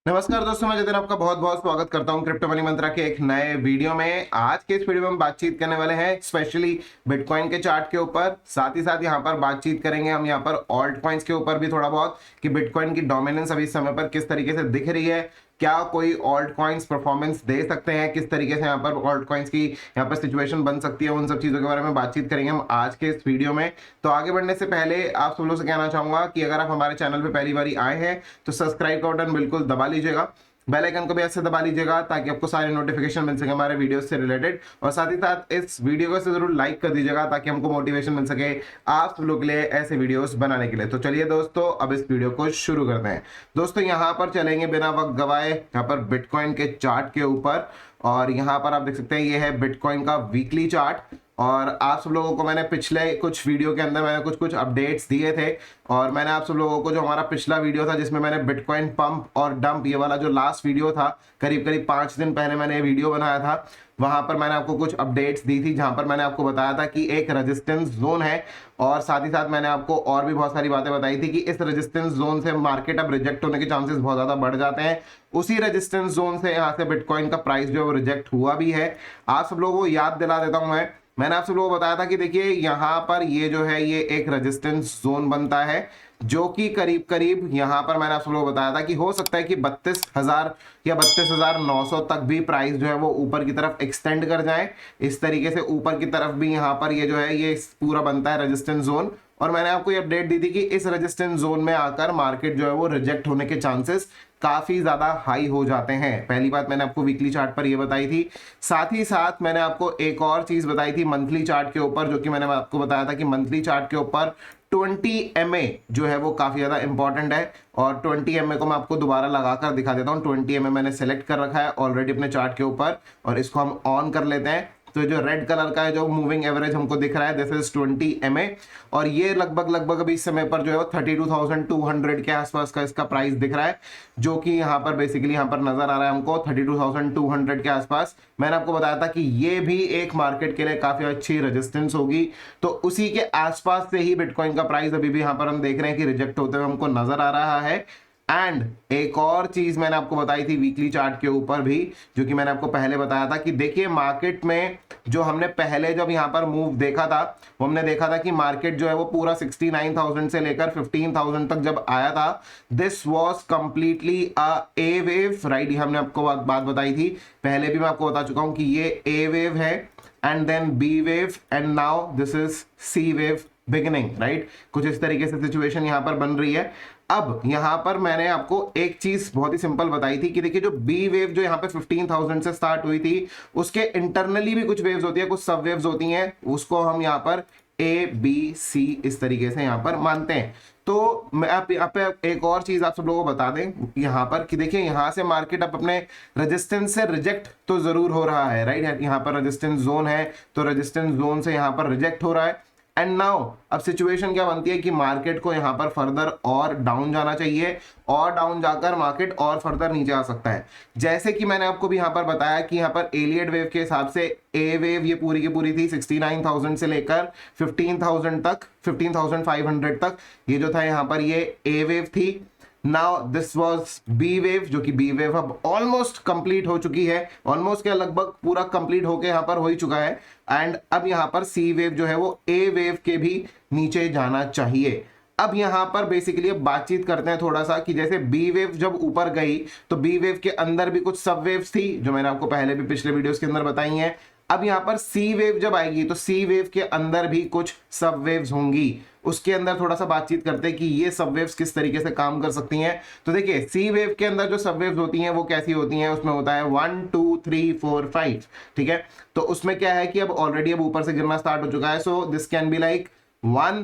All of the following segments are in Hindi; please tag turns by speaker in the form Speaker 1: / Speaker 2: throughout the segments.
Speaker 1: नमस्कार दोस्तों, मैं जतिन आपका बहुत बहुत स्वागत करता हूं क्रिप्टो मनी मंत्रा के एक नए वीडियो में। आज के इस वीडियो में हम बातचीत करने वाले हैं स्पेशली बिटकॉइन के चार्ट के ऊपर। साथ ही साथ यहां पर बातचीत करेंगे हम यहां पर ऑल्ट कॉइन्स के ऊपर भी थोड़ा बहुत कि बिटकॉइन की डोमिनेंस अभी इस समय पर किस तरीके से दिख रही है, क्या कोई ऑल्ट कॉइन्स परफॉर्मेंस दे सकते हैं, किस तरीके से यहाँ पर ऑल्ट कॉइन्स की यहाँ पर सिचुएशन बन सकती है, उन सब चीज़ों के बारे में बातचीत करेंगे हम आज के इस वीडियो में। तो आगे बढ़ने से पहले आप सब लोगों से कहना चाहूंगा कि अगर आप हमारे चैनल पे पहली बार आए हैं तो सब्सक्राइब का बटन बिल्कुल दबा लीजिएगा, बेल आइकन को भी ऐसे दबा लीजिएगा ताकि आपको सारे नोटिफिकेशन मिल सके हमारे वीडियोस से रिलेटेड। और साथ ही साथ इस वीडियो को जरूर लाइक कर दीजिएगा ताकि हमको मोटिवेशन मिल सके आप सब लोग के लिए ऐसे वीडियोस बनाने के लिए। तो चलिए दोस्तों, अब इस वीडियो को शुरू करते हैं। दोस्तों यहाँ पर चलेंगे बिना वक्त गवाए यहाँ पर बिटकॉइन के चार्ट के ऊपर, और यहाँ पर आप देख सकते हैं ये है बिटकॉइन का वीकली चार्ट। और आप सब लोगों को मैंने पिछले कुछ वीडियो के अंदर मैंने कुछ अपडेट्स दिए थे, और मैंने आप सब लोगों को जो हमारा पिछला वीडियो था जिसमें मैंने बिटकॉइन पंप और डंप, ये वाला जो लास्ट वीडियो था करीब करीब 5 दिन पहले मैंने ये वीडियो बनाया था, वहां पर मैंने आपको कुछ अपडेट्स दी थी जहां पर मैंने आपको बताया था कि एक रेजिस्टेंस जोन है। और साथ ही साथ मैंने आपको और भी बहुत सारी बातें बताई थी कि इस रेजिस्टेंस जोन से मार्केट अब रिजेक्ट होने के चांसेस बहुत ज्यादा बढ़ जाते हैं। उसी रेजिस्टेंस जोन से यहाँ से बिटकॉइन का प्राइस जो है वो रिजेक्ट हुआ भी है। आप सब लोगों को याद दिला देता हूं मैंने आप सब लोगों को बताया था कि देखिए यहाँ पर ये जो है ये एक रेजिस्टेंस जोन बनता है जो कि करीब करीब यहाँ पर मैंने आप सब लोगों को बताया था कि हो सकता है कि 32,000 या 32,900 तक भी प्राइस जो है वो ऊपर की तरफ एक्सटेंड कर जाए। इस तरीके से ऊपर की तरफ भी यहाँ पर ये जो है ये पूरा बनता है रेजिस्टेंस जोन। और मैंने आपको ये अपडेट दी थी कि इस रेजिस्टेंस जोन में आकर मार्केट जो है वो रिजेक्ट होने के चांसेस काफी ज्यादा हाई हो जाते हैं। पहली बात मैंने आपको वीकली चार्ट पर ये बताई थी। साथ ही साथ मैंने आपको एक और चीज बताई थी मंथली चार्ट के ऊपर, जो कि मैंने आपको बताया था कि मंथली चार्ट के ऊपर 20 MA जो है वो काफी ज्यादा इंपॉर्टेंट है। और 20 MA को मैं आपको दोबारा लगाकर दिखा देता हूँ। 20 MA मैंने सेलेक्ट कर रखा है ऑलरेडी अपने चार्ट के ऊपर, और इसको हम ऑन कर लेते हैं। तो जो रेड कलर का है जो मूविंग एवरेज हमको दिख रहा है दिस इज 20 MA, और ये लगभग अभी इस समय पर जो है 32,200 के आसपास का इसका प्राइस दिख रहा है, जो कि यहाँ पर बेसिकली यहाँ पर नजर आ रहा है हमको 32,200 के आसपास। मैंने आपको बताया था कि ये भी एक मार्केट के लिए काफी अच्छी रेजिस्टेंस होगी, तो उसी के आसपास से ही बिटकॉइन का प्राइस अभी भी यहाँ पर हम देख रहे हैं कि रिजेक्ट होते हुए हमको नजर आ रहा है। एंड एक और चीज मैंने आपको बताई थी वीकली चार्ट के ऊपर भी, जो कि मैंने आपको पहले बताया था कि देखिए मार्केट में जो हमने पहले जब यहां पर मूव देखा था वो हमने देखा था कि मार्केट जो है वो पूरा 69,000 से लेकर 15,000 तक जब आया था, this was completely a A wave, right. ये हमने आपको बात बताई थी पहले भी, मैं आपको बता चुका हूं कि ये ए वेव है and then B wave and now this is C wave beginning, right. कुछ इस तरीके से सिचुएशन यहां पर बन रही है। अब यहां पर मैंने आपको एक चीज बहुत ही सिंपल बताई थी कि देखिए जो बी वेव जो यहाँ पे 15,000 से स्टार्ट हुई थी, उसके इंटरनली भी कुछ वेव्स होती है, कुछ सब वेव्स होती हैं, उसको हम यहाँ पर ए बी सी इस तरीके से यहाँ पर मानते हैं। तो मैं आप यहाँ पे एक और चीज आप सब लोगों को बता दें यहाँ पर कि देखिए यहाँ से मार्केट अब अपने रेजिस्टेंस से रिजेक्ट तो जरूर हो रहा है, राइट। यहाँ पर रेजिस्टेंस जोन है तो रेजिस्टेंस जोन से यहाँ पर रिजेक्ट हो रहा है। एंड नाउ अब सिचुएशन क्या बनती है कि मार्केट को यहां पर फर्दर और डाउन जाना चाहिए, और डाउन जाकर मार्केट और फर्दर नीचे आ सकता है। जैसे कि मैंने आपको भी यहां पर बताया कि यहां पर एलियट वेव के हिसाब से ए वेव ये पूरी की पूरी थी 69,000 से लेकर 15,000 तक, 15,500 तक, ये जो था यहां पर ये ए वेव थी। Now this was B wave, जो कि बी वेव अब ऑलमोस्ट कंप्लीट हो चुकी है, ऑलमोस्ट क्या लगभग पूरा कंप्लीट होके यहाँ पर हो ही चुका है। एंड अब यहाँ पर सी वेव जो है वो ए वेव के भी नीचे जाना चाहिए। अब यहाँ पर बेसिकली अब बातचीत करते हैं थोड़ा सा कि जैसे बी वेव जब ऊपर गई तो बी वेव के अंदर भी कुछ सब वेव्स थी जो मैंने आपको पहले भी पिछले वीडियोस के अंदर बताई हैं। अब यहाँ पर सी वेव जब आएगी तो सी वेव के अंदर भी कुछ सब वेव्स होंगी, उसके अंदर थोड़ा सा बातचीत करते हैं कि ये सब वेव्स किस तरीके से काम कर सकती हैं। तो देखिए सी वेव के अंदर जो सब वेव्स होती हैं वो कैसी होती हैं, उसमें होता है 1 2 3 4 5, ठीक है। तो उसमें क्या है कि अब ऑलरेडी अब ऊपर से गिरना स्टार्ट हो चुका है, so this can be like 1,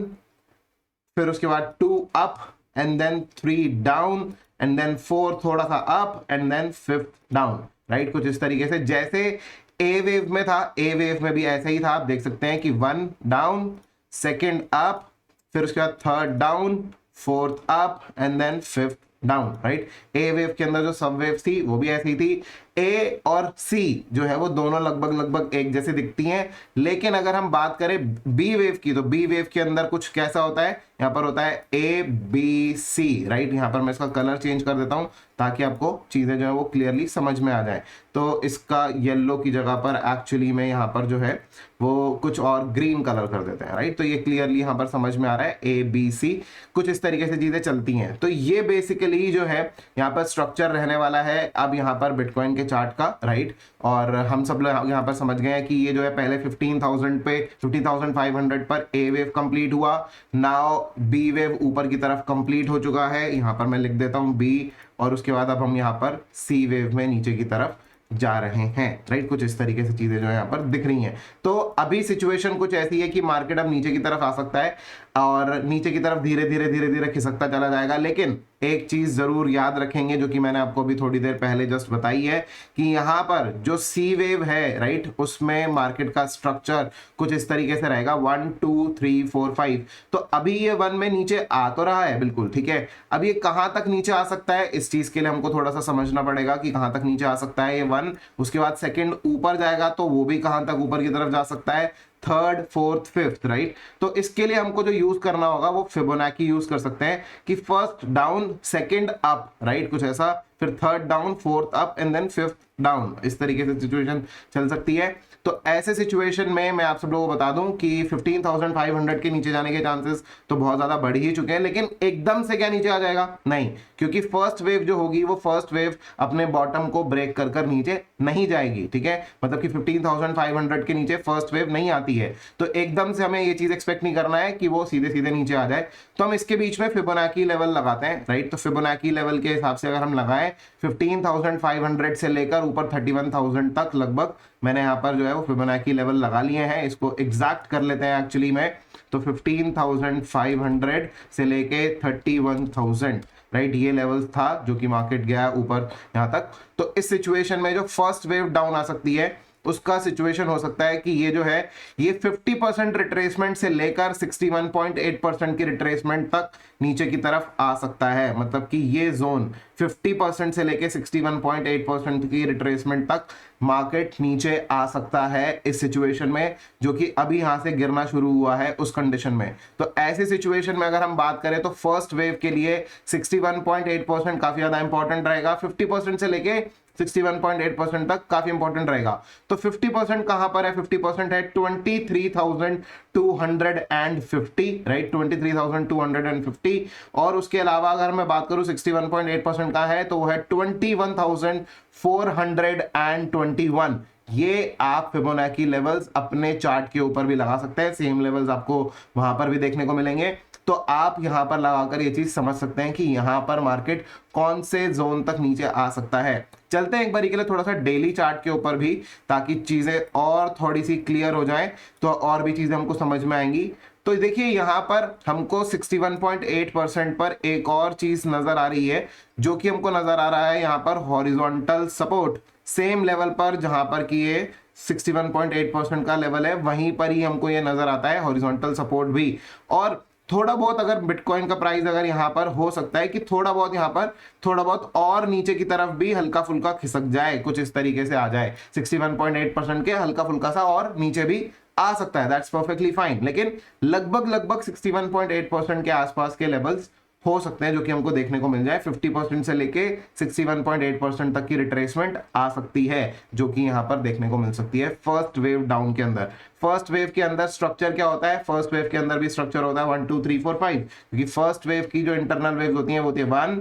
Speaker 1: फिर उसके बाद 2 up and then 3 down and then 4 थोड़ा सा up and then 5th down, right. कुछ इस तरीके से जैसे ए वेव में था, ए वेव में भी ऐसे ही था। आप देख सकते हैं कि 1 डाउन, सेकंड अप, फिर उसके बाद 3rd down, 4th up and then 5th down, right. A wave के अंदर जो सब वेव्स थी वो भी ऐसी थी। ए और सी जो है वो दोनों लगभग लगभग एक जैसी दिखती हैं, लेकिन अगर हम बात करें बी वेव की तो बी वेव के अंदर कुछ कैसा होता है, यहाँ पर होता है ए बी सी, राइट। यहाँ पर मैं इसका कलर चेंज कर देता हूं ताकि आपको चीजें जो है वो क्लियरली समझ में आ जाए। तो इसका येलो की जगह पर एक्चुअली में यहाँ पर जो है वो कुछ और ग्रीन कलर कर देते हैं, राइट। तो ये क्लियरली यहाँ पर समझ में आ रहा है ए बी सी, कुछ इस तरीके से चीजें चलती हैं। तो ये बेसिकली जो है यहाँ पर स्ट्रक्चर रहने वाला है अब यहाँ पर बिटकॉइन के चार्ट का, राइट। और हम सब लोग यहाँ पर समझ गए हैं कि ये जो है पहले 15,000 पे 15,500 पर ए वेव कंप्लीट हुआ, नाउ बी वेव ऊपर की तरफ कंप्लीट हो चुका है। यहाँ पर मैं लिख देता हूँ बी, और उसके बाद अब हम यहाँ पर सी वेव में नीचे की तरफ जा रहे हैं, राइट। कुछ इस तरीके से चीजें जो है यहाँ पर दिख रही हैं। तो अभी सिचुएशन कुछ ऐसी है कि मार्केट अब नीचे की तरफ आ सकता है और नीचे की तरफ धीरे धीरे खिसकता चला जाएगा। लेकिन एक चीज जरूर याद रखेंगे जो कि मैंने आपको अभी थोड़ी देर पहले जस्ट बताई है कि यहाँ पर जो सी वेव है, राइट, उसमें मार्केट का स्ट्रक्चर कुछ इस तरीके से रहेगा 1 2 3 4 5। तो अभी ये 1 में नीचे आ तो रहा है, बिल्कुल ठीक है। अब ये कहां तक नीचे आ सकता है, इस चीज के लिए हमको थोड़ा सा समझना पड़ेगा कि कहां तक नीचे आ सकता है ये 1। उसके बाद सेकंड ऊपर जाएगा तो वो भी कहां तक ऊपर की तरफ जा सकता है, थर्ड फोर्थ फिफ्थ, राइट। तो इसके लिए हमको जो यूज करना होगा वो फिबोनाची यूज कर सकते हैं कि first down second up, right, कुछ ऐसा, फिर third down fourth up and then fifth down, इस तरीके से सिचुएशन चल सकती है। तो ऐसे सिचुएशन में मैं आप सब लोगों को बता दूं कि 15,500 के नीचे जाने के चांसेस तो बहुत ज्यादा बढ़ ही चुके हैं, लेकिन एकदम से क्या नीचे आ जाएगा, नहीं, क्योंकि फर्स्ट वेव जो होगी वो फर्स्ट वेव अपने बॉटम को ब्रेक कर कर नीचे नहीं जाएगी, ठीक है। मतलब कि 15,500 के नीचे फर्स्ट वेव नहीं आती है, तो एकदम से हमें ये चीज एक्सपेक्ट नहीं करना है कि वो सीधे सीधे नीचे आ जाए। तो हम इसके बीच में फिबोनाची लेवल लगाते हैं, राइट। तो फिबोनाची लेवल के हिसाब से अगर हम लगाएं 15,500 से लेकर ऊपर 31,000 तक लगभग मैंने यहाँ पर जो है वो फिबोनाची लेवल लगा लिए हैं। इसको एग्जैक्ट कर लेते हैं एक्चुअली में, तो 15,500 से लेके 31,000, राइट, ये लेवल था जो कि मार्केट गया ऊपर यहाँ तक। तो इस सिचुएशन में जो फर्स्ट वेव डाउन आ सकती है उसका सिचुएशन हो सकता है कि ये जो है ये 50% रिट्रेसमेंट से लेकर 61.8% की रिट्रेसमेंट तक नीचे की तरफ आ सकता है। मतलब कि ये जोन 50% से लेकर 61.8% की रिट्रेसमेंट तक मार्केट नीचे आ सकता है इस सिचुएशन में, जो कि अभी यहां से गिरना शुरू हुआ है उस कंडीशन में। तो ऐसी सिचुएशन में अगर हम बात करें तो फर्स्ट वेव के लिए 61.8% काफी ज्यादा इंपॉर्टेंट रहेगा, 50% से लेके 61.8% तक काफी इंपॉर्टेंट रहेगा। तो 50% कहां पर है, 50% है 23,250, राइट, 23,250। और उसके अलावा अगर मैं बात करूं 61.8% का है तो वो है 21,421। ये आप फिबोनाची लेवल्स अपने चार्ट के ऊपर भी लगा सकते हैं, सेम लेवल्स आपको वहां पर भी देखने को मिलेंगे। तो आप यहां पर लगाकर ये चीज समझ सकते हैं कि यहां पर मार्केट कौन से जोन तक नीचे आ सकता है। चलते हैं एक बारी के लिए थोड़ा सा डेली चार्ट के ऊपर भी, ताकि चीजें और थोड़ी सी क्लियर हो जाएं, तो और भी चीजें हमको समझ में आएंगी। तो देखिए यहां पर हमको 61.8% पर एक और चीज नजर आ रही है, जो कि हमको नजर आ रहा है यहां पर हॉरिजॉन्टल सपोर्ट, सेम लेवल पर जहां पर कि ये 61.8% का लेवल है, वहीं पर ही हमको ये नजर आता है हॉरिजॉन्टल सपोर्ट भी। और थोड़ा बहुत अगर बिटकॉइन का प्राइस अगर यहां पर हो सकता है कि थोड़ा बहुत यहां पर थोड़ा बहुत और नीचे की तरफ भी हल्का फुल्का खिसक जाए, कुछ इस तरीके से आ जाए 61.8% के हल्का फुल्का सा और नीचे भी आ सकता है, दैट्स परफेक्टली फाइन। लेकिन लगभग 61.8% के आसपास के लेवल्स हो सकते हैं जो कि हमको देखने को मिल जाए। 50% से लेके 61.8% तक की रिट्रेसमेंट आ सकती है, जो कि यहां पर देखने को मिल सकती है फर्स्ट वेव डाउन के अंदर। फर्स्ट वेव के अंदर स्ट्रक्चर क्या होता है, फर्स्ट वेव के अंदर भी स्ट्रक्चर होता है 1 2 3 4 5, क्योंकि फर्स्ट वेव की जो इंटरनल वेव होती है वो होती है 1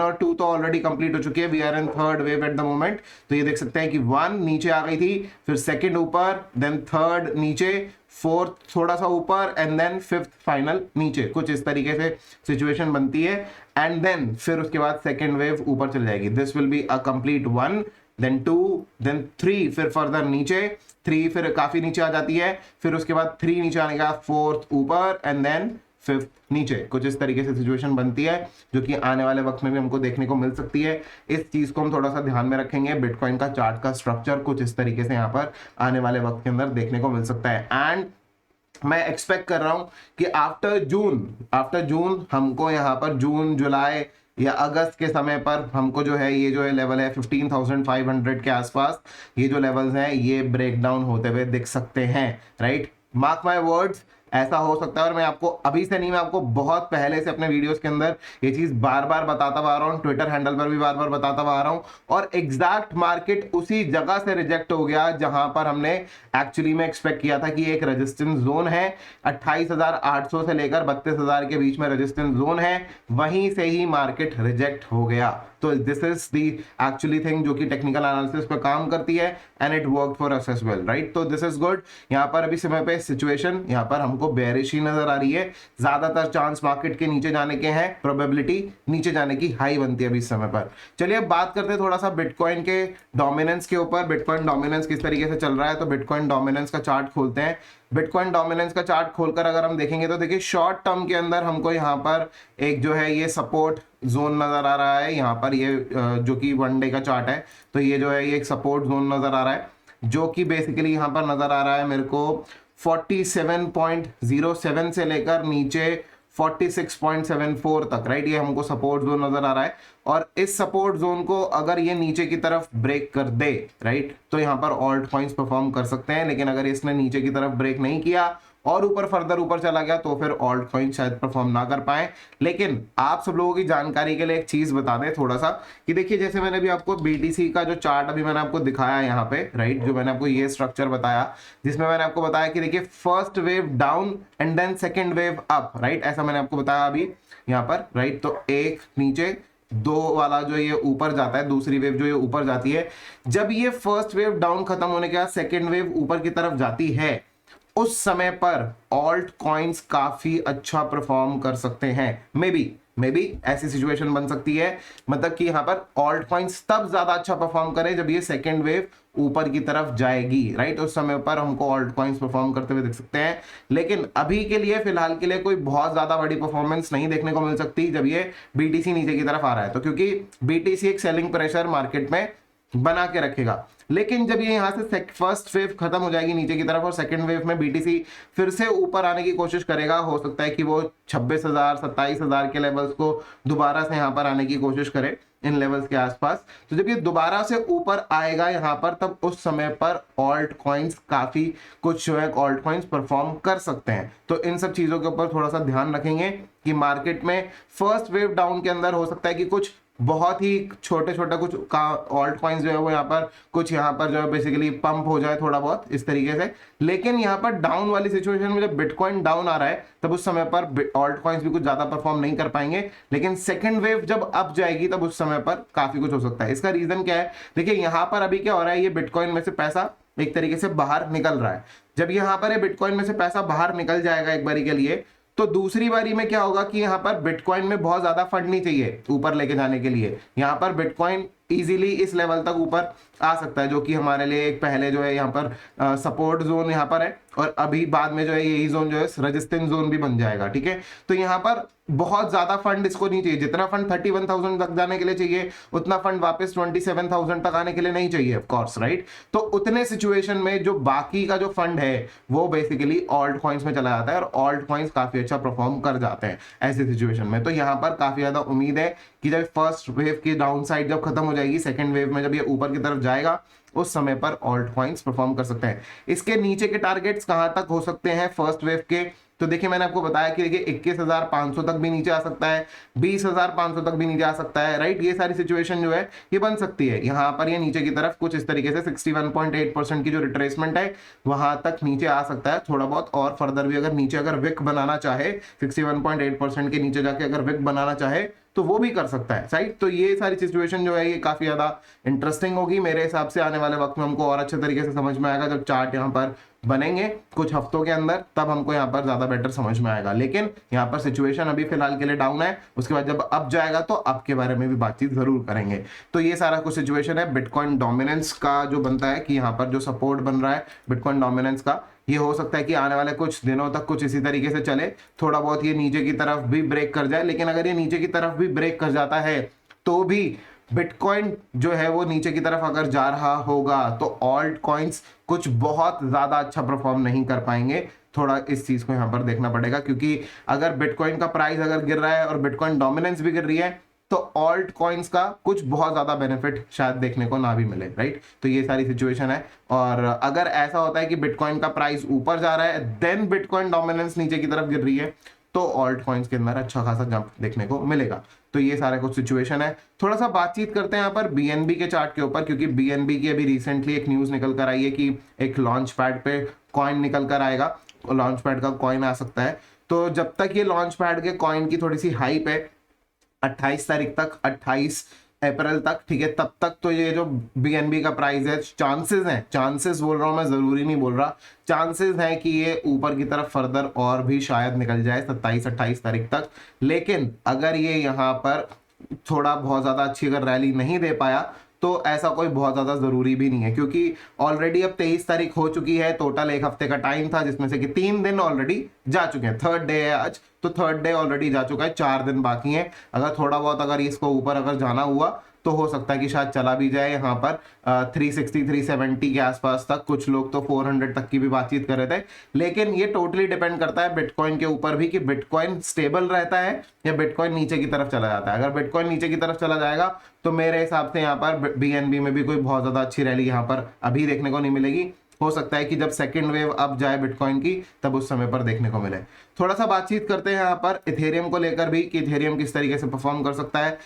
Speaker 1: और 2 तो ऑलरेडी कंप्लीट हो चुकी है, we are in third wave at the moment. तो ये देख सकते हैं कि 1 नीचे आ गई थी, फिर सेकंड ऊपर, देन थर्ड नीचे, फोर्थ थोड़ा सा ऊपर एंड देन फिफ्थ फाइनल नीचे, कुछ इस तरीके से सिचुएशन बनती है। एंड देन फिर उसके बाद सेकंड वेव ऊपर चल जाएगी, this will be a complete 1 then 2 then 3, फिर फर्दर नीचे 3, फिर काफी नीचे आ जाती है, फिर उसके बाद 3 नीचे आने का, फोर्थ ऊपर एंड देन फिफ्थ नीचे, कुछ इस तरीके से सिचुएशन बनती है, जो कि आने वाले वक्त में भी हमको देखने को मिल सकती है। इस चीज को हम थोड़ा सा ध्यान में रखेंगे। बिटकॉइन का चार्ट का स्ट्रक्चर कुछ इस तरीके से यहाँ पर आने वाले वक्त के अंदर देखने को मिल सकता है। एंड मैं एक्सपेक्ट कर रहा हूं कि आफ्टर जून हमको यहाँ पर जून जुलाई या अगस्त के समय पर हमको जो है ये जो है लेवल है 15,500 के आसपास, ये जो लेवल्स हैं ये ब्रेक डाउन होते हुए दिख सकते हैं, राइट। मार्क माय वर्ड्स, ऐसा हो सकता है। और मैं आपको अभी से नहीं, मैं आपको बहुत पहले से अपने वीडियोस के अंदर ये चीज बार बार बताता आ रहा हूँ, ट्विटर हैंडल पर भी बार बार बताता आ रहा हूँ। और एग्जैक्ट मार्केट उसी जगह से रिजेक्ट हो गया जहां पर हमने एक्चुअली में एक्सपेक्ट किया था कि एक रेजिस्टेंस जोन है 28,800 से लेकर 32,000 के बीच में रेजिस्टेंस जोन है, वहीं से ही मार्केट रिजेक्ट हो गया। तो this is the actually thing जो कि टेक्निकल एनालिसिस पे काम करती है, and it work for us as well, right. तो दिस इज गुड। यहाँ पर अभी समय पे सिचुएशन यहाँ पर हमको बेयरिश ही नजर आ रही है, ज्यादातर चांस मार्केट के नीचे जाने के हैं, प्रोबेबिलिटी नीचे जाने की हाई बनती है अभी इस समय पर। चलिए अब बात करते हैं थोड़ा सा बिटकॉइन के डोमिनेंस के ऊपर। बिटकॉइन डोमिनेंस किस तरीके से चल रहा है, तो बिटकॉइन डोमिनेंस का चार्ट खोलते हैं। बिटकॉइन डोमिनेंस का चार्ट खोलकर अगर हम देखेंगे तो देखिए शॉर्ट टर्म के अंदर हमको यहाँ पर एक जो है ये सपोर्ट जोन नजर आ रहा है। यहाँ पर ये जो कि 1 डे का चार्ट है, तो ये जो है ये एक सपोर्ट जोन नजर आ रहा है, जो कि बेसिकली यहाँ पर नजर आ रहा है मेरे को 47.07 से लेकर नीचे 46.74 तक, राइट। ये हमको सपोर्ट जोन नजर आ रहा है। और इस सपोर्ट जोन को अगर ये नीचे की तरफ ब्रेक कर दे, राइट, तो यहाँ पर ऑल्ट कॉइन्स परफॉर्म कर सकते हैं। लेकिन अगर इसने नीचे की तरफ ब्रेक नहीं किया और ऊपर फर्दर ऊपर चला गया तो फिर ऑल्ट कॉइन शायद परफॉर्म ना कर पाए। लेकिन आप सब लोगों की जानकारी के लिए एक चीज बता दें थोड़ा सा, कि देखिए जैसे मैंने भी आपको बीटीसी का जो चार्ट अभी मैंने आपको दिखाया यहाँ पे, राइट, जो मैंने आपको ये स्ट्रक्चर बताया, जिसमें मैंने आपको बताया कि देखिए first wave down and then second wave up, right, ऐसा मैंने आपको बताया अभी यहाँ पर, राइट। तो एक नीचे, दो वाला जो ये ऊपर जाता है, दूसरी वेव जो ये ऊपर जाती है। जब ये फर्स्ट वेव डाउन खत्म होने के बाद सेकेंड वेव ऊपर की तरफ जाती है, उस समय पर ऑल्ट कॉइन्स काफी अच्छा परफॉर्म कर सकते हैं। मे बी ऐसी सिचुएशन बन सकती है, मतलब कि यहां पर ऑल्ट कॉइन्स तब ज्यादा अच्छा परफॉर्म करे जब ये सेकेंड वेव ऊपर की तरफ जाएगी, राइट। उस समय पर हमको ऑल्ट कॉइन्स परफॉर्म करते हुए दिख सकते हैं। लेकिन अभी के लिए, फिलहाल के लिए कोई बहुत ज्यादा बड़ी परफॉर्मेंस नहीं देखने को मिल सकती जब ये बीटीसी नीचे की तरफ आ रहा है, तो क्योंकि बीटीसी एक सेलिंग प्रेशर मार्केट में बना के रखेगा। लेकिन जब ये यहां से फर्स्ट वेव खत्म हो जाएगी नीचे की तरफ और सेकंड वेव में बीटीसी फिर से ऊपर आने की कोशिश करेगा, हो सकता है कि वो 26,000 27,000 के लेवल्स को दोबारा से यहां पर आने की कोशिश करे, इन लेवल्स के आसपास। तो जब ये दोबारा से ऊपर आएगा यहां पर, तब उस समय पर ऑल्ट कॉइन्स काफी कुछ जो है ऑल्ट कॉइन्स परफॉर्म कर सकते हैं। तो इन सब चीजों के ऊपर थोड़ा सा ध्यान रखेंगे कि मार्केट में फर्स्ट वेव डाउन के अंदर हो सकता है कि कुछ बहुत ही छोटे छोटे कुछ ऑल्ट कॉइन्स जो है वो यहाँ पर कुछ यहाँ पर जो है बेसिकली पंप हो जाए थोड़ा बहुत इस तरीके से। लेकिन यहाँ पर डाउन वाली सिचुएशन में जब बिटकॉइन डाउन आ रहा है, तब उस समय पर ऑल्ट कॉइन्स भी कुछ ज्यादा परफॉर्म नहीं कर पाएंगे। लेकिन सेकंड वेव जब अप जाएगी, तब उस समय पर काफी कुछ हो सकता है। इसका रीजन क्या है, देखिए यहाँ पर अभी क्या हो रहा है, ये बिटकॉइन में से पैसा एक तरीके से बाहर निकल रहा है। जब यहाँ पर ये बिटकॉइन में से पैसा बाहर निकल जाएगा एक बारी के लिए, तो दूसरी बारी में क्या होगा कि यहां पर बिटकॉइन में बहुत ज्यादा फंड नहीं चाहिए ऊपर लेके जाने के लिए। यहां पर बिटकॉइन इजीली इस लेवल तक ऊपर आ सकता है, जो कि हमारे लिए एक पहले जो है यहाँ पर सपोर्ट जोन यहाँ पर है, और अभी बाद में जो है यही जोन जो है रेजिस्टेंस जोन भी बन जाएगा, ठीक है। तो यहाँ पर बहुत ज्यादा फंड इसको नहीं चाहिए। जितना फंड 31,000 तक जाने के लिए चाहिए, उतना फंड वापस 27,000 तक आने के लिए नहीं चाहिए, ऑफ कोर्स, राइट। तो उतने सिचुएशन में जो बाकी का जो फंड है वो बेसिकली ऑल्ट कॉइन्स में चला जाता है, और ऑल्ट कॉइन्स काफी अच्छा परफॉर्म कर जाते हैं ऐसी सिचुएशन में। तो यहाँ पर काफी ज्यादा उम्मीद है कि जब फर्स्ट वेव की डाउन साइड जब खत्म हो जाएगी, सेकेंड वेव में जब ये ऊपर की तरफ जाएगा, उस समय पर ऑल्ट कॉइन्स परफॉर्म कर सकते हैं। इसके नीचे के टारगेट्स कहां तक हो सकते हैं फर्स्ट वेव के, तो देखिए मैंने आपको बताया कि देखिए 21,500 तक भी नीचे आ सकता है, 20,500 तक भी नीचे आ सकता है, राइट। ये सारी सिचुएशन जो है ये बन सकती है। यहाँ पर ये नीचे की तरफ कुछ इस तरीके से 61.8% की जो रिट्रेसमेंट है वहां तक नीचे आ सकता है थोड़ा बहुत, और फर्दर भी अगर नीचे अगर विक बनाना चाहे 61.8% के नीचे जाके अगर विक बनाना चाहे तो वो भी कर सकता है, राइट। तो ये सारी सिचुएशन जो है ये काफी ज्यादा इंटरेस्टिंग होगी मेरे हिसाब से। आने वाले वक्त में हमको और अच्छे तरीके से समझ में आएगा जब चार्ट यहाँ पर बनेंगे कुछ हफ्तों के अंदर, तब हमको यहाँ पर ज्यादा बेटर समझ में आएगा। लेकिन यहाँ पर सिचुएशन अभी फिलहाल के लिए डाउन है, उसके बाद जब अप जाएगा तो अप के बारे में भी बातचीत जरूर करेंगे। तो ये सारा कुछ सिचुएशन है बिटकॉइन डोमिनेंस का जो बनता है, कि यहाँ पर जो सपोर्ट बन रहा है बिटकॉइन डोमिनेंस का, ये हो सकता है कि आने वाले कुछ दिनों तक कुछ इसी तरीके से चले, थोड़ा बहुत ये नीचे की तरफ भी ब्रेक कर जाए। लेकिन अगर ये नीचे की तरफ भी ब्रेक कर जाता है तो भी बिटकॉइन जो है वो नीचे की तरफ अगर जा रहा होगा तो ऑल्ट कॉइन्स कुछ बहुत ज्यादा अच्छा परफॉर्म नहीं कर पाएंगे। थोड़ा इस चीज को यहाँ पर देखना पड़ेगा, क्योंकि अगर बिटकॉइन का प्राइस अगर गिर रहा है और बिटकॉइन डोमिनेंस भी गिर रही है, तो ऑल्ट कॉइन्स का कुछ बहुत ज्यादा बेनिफिट शायद देखने को ना भी मिले, राइट। तो ये सारी सिचुएशन है। और अगर ऐसा होता है कि बिटकॉइन का प्राइस ऊपर जा रहा है देन बिटकॉइन डोमिनेंस नीचे की तरफ गिर रही है, तो ऑल्ट कॉइन्स के अंदर अच्छा खासा जंप देखने को मिलेगा। तो ये सारे कुछ सिचुएशन है। थोड़ा सा बातचीत करते हैं यहाँ पर बीएनबी के चार्ट के ऊपर, क्योंकि बीएनबी की अभी रिसेंटली एक न्यूज निकल कर आई है कि एक लॉन्च पैड पे कॉइन निकल कर आएगा, लॉन्च पैड का कॉइन आ सकता है। तो जब तक ये लॉन्च पैड के कॉइन की थोड़ी सी हाइप है 28 तारीख तक, 28 अप्रैल तक, ठीक है, तब तक तो ये जो बीएनबी का प्राइस है, चांसेस हैं, चांसेस बोल रहा हूं मैं, जरूरी नहीं बोल रहा, चांसेस है कि ये ऊपर की तरफ फर्दर और भी शायद निकल जाए 27-28 तारीख तक। लेकिन अगर ये यहाँ पर थोड़ा बहुत ज्यादा अच्छी अगर रैली नहीं दे पाया तो ऐसा कोई बहुत ज्यादा जरूरी भी नहीं है, क्योंकि ऑलरेडी अब 23 तारीख हो चुकी है, टोटल एक हफ्ते का टाइम था जिसमें से कि 3 दिन ऑलरेडी जा चुके हैं, थर्ड डे है आज, तो थर्ड डे ऑलरेडी जा चुका है, 4 दिन बाकी हैं। अगर थोड़ा बहुत अगर इसको ऊपर अगर जाना हुआ तो हो सकता है कि शायद चला भी जाए यहाँ पर 360 370 के आसपास तक, कुछ लोग तो 400 तक की भी बातचीत कर रहे थे। लेकिन ये टोटली डिपेंड करता है बिटकॉइन के ऊपर भी कि बिटकॉइन स्टेबल रहता है या बिटकॉइन नीचे की तरफ चला जाता है। अगर बिटकॉइन नीचे की तरफ चला जाएगा तो मेरे हिसाब से यहाँ पर बीएनबी में भी कोई बहुत ज्यादा अच्छी रैली यहाँ पर अभी देखने को नहीं मिलेगी। हो सकता है कि जब सेकंड वेव अब जाए बिटकॉइन की तब उस समय पर देखने को मिले। थोड़ा सा बातचीत करते हैं यहाँ पर इथेरियम को लेकर भी कि इथेरियम किस तरीके से परफॉर्म कर सकता है।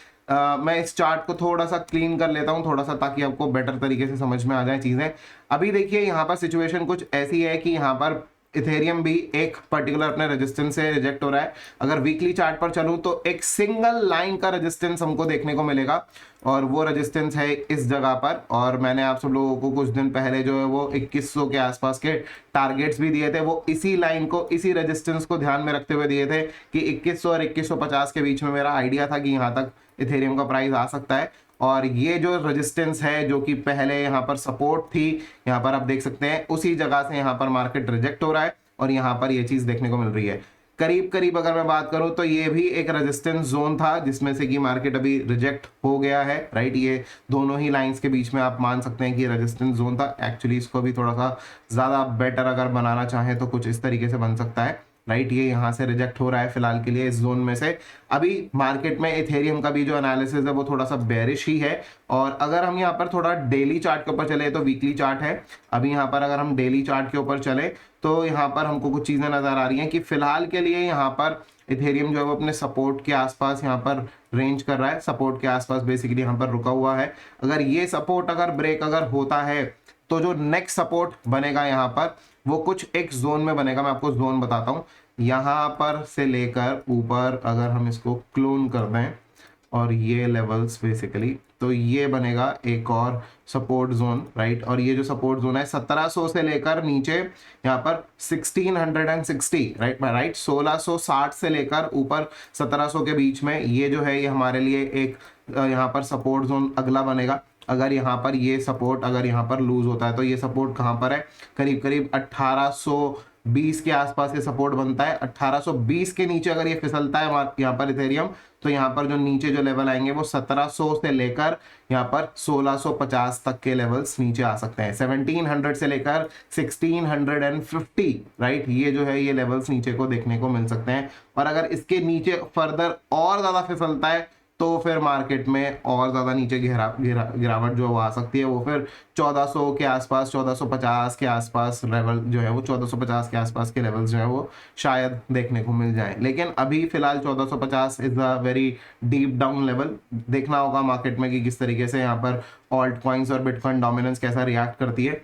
Speaker 1: मैं इस चार्ट को थोड़ा सा क्लीन कर लेता हूं थोड़ा सा, ताकि आपको बेटर तरीके से समझ में आ जाए चीजें। अभी देखिए यहाँ पर सिचुएशन कुछ ऐसी है कि यहाँ पर इथेरियम भी एक पर्टिकुलर अपने रेजिस्टेंस से रिजेक्ट हो रहा है। अगर वीकली चार्ट पर चलूं तो एक सिंगल लाइन का रेजिस्टेंस हमको देखने को मिलेगा, और वो रेजिस्टेंस है इस जगह पर। और मैंने आप सब लोगों को कुछ दिन पहले जो है वो 2100 के आसपास के टारगेट्स भी दिए थे, वो इसी लाइन को, इसी रेजिस्टेंस को ध्यान में रखते हुए दिए थे कि 2100 और 2150 के बीच में मेरा आइडिया था कि यहाँ तक इथेरियम का प्राइस आ सकता है। और ये जो रेजिस्टेंस है जो कि पहले यहाँ पर सपोर्ट थी, यहाँ पर आप देख सकते हैं उसी जगह से यहाँ पर मार्केट रिजेक्ट हो रहा है और यहाँ पर ये चीज देखने को मिल रही है। करीब करीब अगर मैं बात करूं तो ये भी एक रेजिस्टेंस जोन था जिसमें से कि मार्केट अभी रिजेक्ट हो गया है, राइट। ये दोनों ही लाइंस के बीच में आप मान सकते हैं कि रेजिस्टेंस जोन था। एक्चुअली इसको भी थोड़ा सा ज्यादा बेटर अगर बनाना चाहें तो कुछ इस तरीके से बन सकता है, राइट। ये यहाँ से रिजेक्ट हो रहा है फिलहाल के लिए इस जोन में से। अभी मार्केट में इथेरियम का भी जो एनालिसिस है वो थोड़ा सा बेरिश ही है। और अगर हम यहाँ पर थोड़ा डेली चार्ट के ऊपर चले तो वीकली चार्ट है, अभी यहाँ पर अगर हम डेली चार्ट के ऊपर चले तो यहाँ पर हमको कुछ चीजें नजर आ रही हैं कि फिलहाल के लिए यहाँ पर इथेरियम जो है वो अपने सपोर्ट के आसपास यहाँ पर रेंज कर रहा है, सपोर्ट के आसपास बेसिकली यहाँ पर रुका हुआ है। अगर ये सपोर्ट अगर ब्रेक अगर होता है तो जो नेक्स्ट सपोर्ट बनेगा यहाँ पर वो कुछ एक जोन में बनेगा। मैं आपको जोन बताता हूँ, यहाँ पर से लेकर ऊपर अगर हम इसको क्लोन कर दें और ये लेवल्स बेसिकली, तो ये बनेगा एक और सपोर्ट जोन, राइट। और ये जो सपोर्ट जोन है 1700 से लेकर नीचे यहाँ पर 1660, राइट 1660 से लेकर ऊपर 1700 के बीच में ये जो है ये हमारे लिए एक यहाँ पर सपोर्ट जोन अगला बनेगा। अगर यहाँ पर ये सपोर्ट अगर यहाँ पर लूज होता है तो ये सपोर्ट कहाँ पर है, करीब करीब 1820 के आसपास ये सपोर्ट बनता है। 1820 के नीचे अगर ये फिसलता है यहाँ पर इथेरियम, तो यहाँ पर जो नीचे जो लेवल आएंगे वो 1700 से लेकर यहाँ पर 1650 तक के लेवल्स नीचे आ सकते हैं। 1700 से लेकर 1650, राइट, ये जो है ये लेवल्स नीचे को देखने को मिल सकते हैं। और अगर इसके नीचे फर्दर और ज्यादा फिसलता है तो फिर मार्केट में और ज्यादा नीचे गिरावट जो आ सकती है, वो फिर 1400 के आसपास, 1450 के आसपास लेवल जो है वो 1450 के आसपास के लेवल्स जो है वो शायद देखने को मिल जाए। लेकिन अभी फिलहाल 1450 is a very deep down level. देखना होगा मार्केट में कि किस तरीके से यहाँ पर ऑल्ट कॉइन्स और बिटकॉइन डोमिनेंस कैसा रिएक्ट करती है।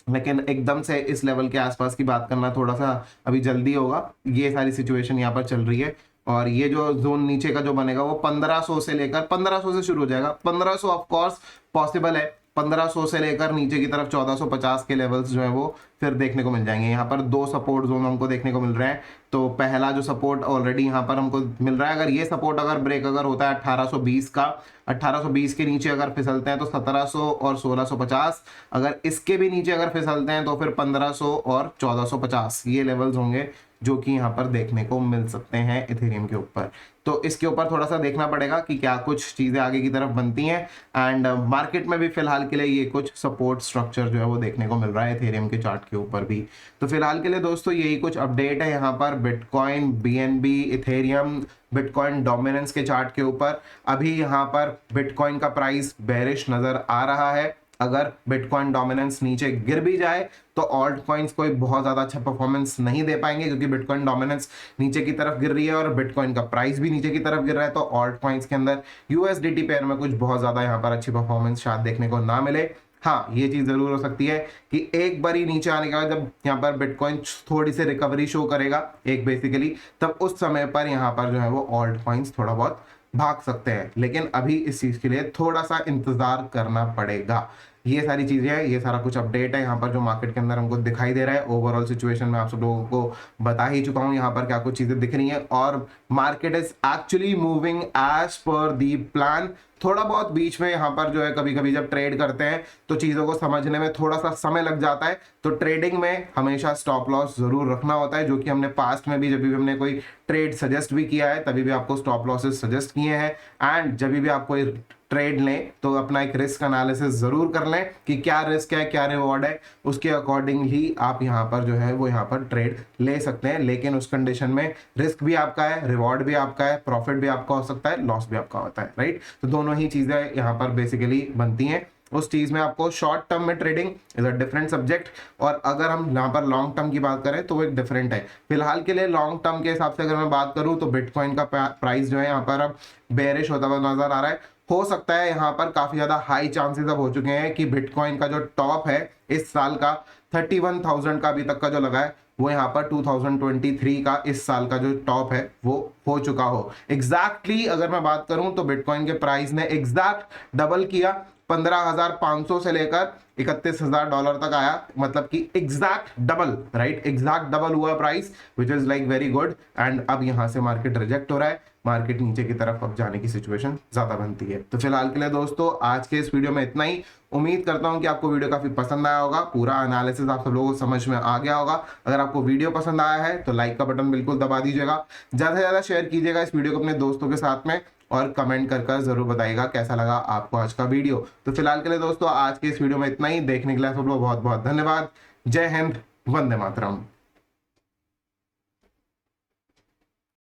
Speaker 1: लेकिन एकदम से इस लेवल के आसपास की बात करना थोड़ा सा अभी जल्दी होगा। ये सारी सिचुएशन यहाँ पर चल रही है। और ये जो जोन नीचे का जो बनेगा वो 1500 से लेकर 1500 से शुरू हो जाएगा। 1500 ऑफ कोर्स पॉसिबल है, 1500 से लेकर नीचे की तरफ 1450 के लेवल्स जो है वो फिर देखने को मिल जाएंगे। यहाँ पर दो सपोर्ट जोन हमको देखने को मिल रहे हैं। तो पहला जो सपोर्ट ऑलरेडी यहाँ पर हमको मिल रहा है, अगर ये सपोर्ट अगर ब्रेक अगर होता है 1820 का, 1820 के नीचे अगर फिसलते हैं तो 1700 और 1650, अगर इसके भी नीचे अगर फिसलते हैं तो फिर 1500 और 1450 ये लेवल्स होंगे जो कि यहाँ पर देखने को मिल सकते हैं इथेरियम के ऊपर। तो इसके ऊपर थोड़ा सा देखना पड़ेगा कि क्या कुछ चीज़ें आगे की तरफ बनती हैं। एंड मार्केट में भी फिलहाल के लिए ये कुछ सपोर्ट स्ट्रक्चर जो है वो देखने को मिल रहा है इथेरियम के चार्ट के ऊपर भी। तो फिलहाल के लिए दोस्तों यही कुछ अपडेट है यहाँ पर bitcoin, BNB, Ethereum, bitcoin dominance के चार्ट के ऊपर। अभी यहाँ पर बिटकॉइन का प्राइस बेरिश नजर आ रहा है। अगर बिटकॉइन डोमिनेंस नीचे गिर भी जाए तो ऑल्ट कॉइन्स कोई बहुत ज्यादा अच्छा परफॉर्मेंस नहीं दे पाएंगे, क्योंकि बिटकॉइन डोमिनेंस नीचे की तरफ गिर रही है और बिटकॉइन का प्राइस भी नीचे की तरफ गिर रहा है। तो ऑल्ट कॉइन्स के अंदर यूएसडीटी पेयर में कुछ बहुत ज्यादा यहाँ पर अच्छी परफॉर्मेंस शायद देखने को ना मिले। हाँ, ये चीज जरूर हो सकती है कि एक बार ही नीचे आने के बाद जब यहाँ पर बिटकॉइन थोड़ी सी रिकवरी शो करेगा एक बेसिकली, तब उस समय पर यहाँ पर जो है वो ऑल्ट कॉइन्स थोड़ा बहुत भाग सकते हैं। लेकिन अभी इस चीज के लिए थोड़ा सा इंतजार करना पड़ेगा। ये सारी चीजें हैं, ये सारा कुछ अपडेट है यहाँ पर जो मार्केट के अंदर हमको दिखाई दे रहा है। ओवरऑल सिचुएशन में आप सब लोगों को बता ही चुका हूँ यहाँ पर क्या कुछ चीजें दिख रही हैं, और market is actually moving as per the plan. थोड़ा बहुत बीच में यहाँ पर जो है कभी कभी जब ट्रेड करते हैं तो चीज़ों को समझने में थोड़ा सा समय लग जाता है। तो ट्रेडिंग में हमेशा स्टॉप लॉस जरूर रखना होता है, जो कि हमने पास्ट में भी जब भी हमने कोई ट्रेड सजेस्ट भी किया है तभी भी आपको स्टॉप लॉसेस सजेस्ट किए हैं। एंड जब भी आप कोई ट्रेड लें तो अपना एक रिस्क एनालिसिस जरूर कर लें कि क्या रिस्क है क्या रिवॉर्ड है, उसके अकॉर्डिंग ही आप यहाँ पर जो है वो यहाँ पर ट्रेड ले सकते हैं। लेकिन उस कंडीशन में रिस्क भी आपका है, रिवॉर्ड भी आपका है, प्रॉफिट भी आपका हो सकता है, लॉस भी आपका होता है, राइट। तो दोनों ही चीजें यहाँ पर बेसिकली बनती हैं। उस चीज में आपको शॉर्ट टर्म में trading is a different subject, और अगर हम यहाँ पर लॉन्ग टर्म की बात करें तो वो एक डिफरेंट है। फिलहाल के लिए लॉन्ग टर्म के हिसाब से अगर मैं बात करूं तो बिटकॉइन का प्राइस जो है यहाँ पर अब बेरिश होता हुआ नजर आ रहा है। हो सकता है यहाँ पर काफी ज्यादा हाई चांसेस अब हो चुके हैं कि बिटकॉइन का जो टॉप है इस साल का 31,000 का अभी तक का जो लगा है वो यहाँ पर 2023 का इस साल का जो टॉप है वो हो चुका हो। एग्जैक्टली अगर मैं बात करूं तो बिटकॉइन के प्राइस ने एग्जैक्ट डबल किया, 15,500 से लेकर $31,000 तक आया, मतलब कि exact double, right, exact double हुआ price, which is like very good. And अब यहां से मार्केट रिजेक्ट हो रहा है, मार्केट नीचे की तरफ अब जाने की सिचुएशन ज्यादा बनती है। तो फिलहाल के लिए दोस्तों आज के इस वीडियो में इतना ही। उम्मीद करता हूं कि आपको वीडियो काफी पसंद आया होगा, पूरा एनालिसिस आप सब लोगों को समझ में आ गया होगा। अगर आपको वीडियो पसंद आया है तो लाइक का बटन बिल्कुल दबा दीजिएगा, ज्यादा से ज्यादा शेयर कीजिएगा इस वीडियो को अपने दोस्तों के साथ में, और कमेंट कर जरूर बताइएगा कैसा लगा आपको आज का वीडियो। तो फिलहाल के लिए दोस्तों आज के इस वीडियो में इतना ही। देखने के लिए सब लोग बहुत बहुत धन्यवाद। जय हिंद, वंदे मातरम।